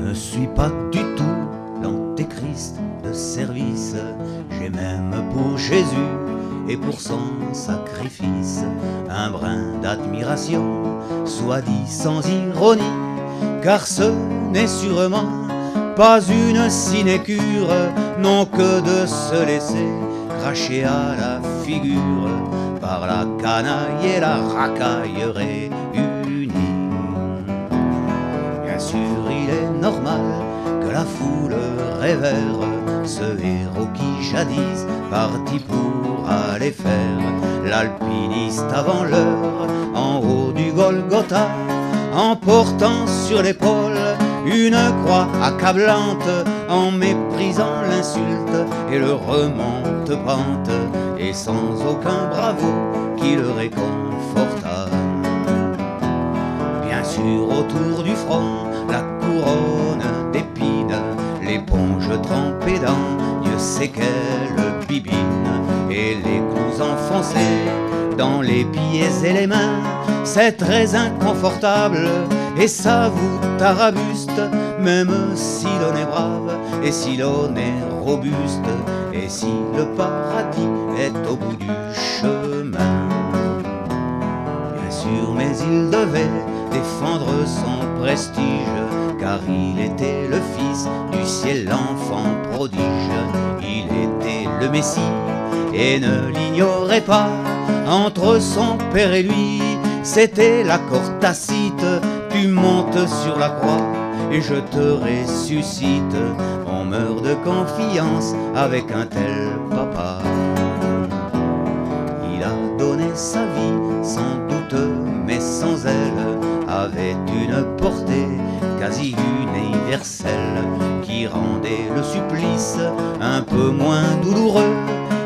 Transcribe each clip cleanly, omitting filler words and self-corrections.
ne suis pas du tout l'antéchrist de service. J'ai même pour Jésus et pour son sacrifice un brin d'admiration, soit dit sans ironie, car ce n'est sûrement pas une sinécure, non que de se laisser cracher à la figure par la canaille et la racaille réunies. Bien sûr, il est normal que la foule révère ce héros qui jadis partit pour aller faire l'alpiniste avant l'heure en haut du Golgotha, en portant sur l'épaule une croix accablante, en méprisant l'insulte et le remonte-pente, et sans aucun bravo qui le réconforta. Bien sûr, autour du front, la couronne d'épines, l'éponge trempée dans Dieu sait quelle bibine, et les clous enfoncés dans les pieds et les mains. C'est très inconfortable et ça vous tarabuste, même si l'on est brave et si l'on est robuste, et si le paradis est au bout du chemin. Bien sûr, mais il devait défendre son prestige, car il était le fils du ciel, l'enfant prodige. Il était le Messie et ne l'ignorait pas. Entre son père et lui, c'était l'accord tacite. Tu montes sur la croix et je te ressuscite. On meurt de confiance avec un tel papa. Il a donné sa vie sans doute, mais sans elle, avait une portée quasi universelle qui rendait le supplice un peu moins douloureux.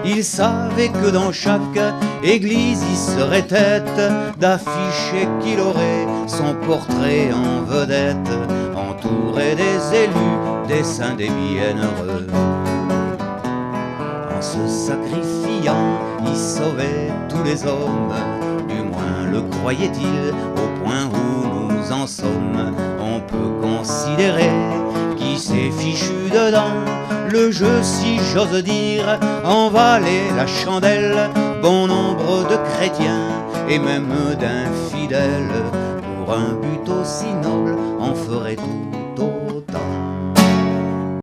Il savait que dans chaque église il serait tête d'afficher qu'il aurait son portrait en vedette, entouré des élus, des saints, des bienheureux. En se sacrifiant, il sauvait tous les hommes, du moins le croyait-il, au point où nous en sommes. On peut considérer qui s'est fichu dedans le jeu, si j'ose dire, en valait la chandelle. Bon nombre de chrétiens et même d'infidèles, pour un but aussi noble, en ferait tout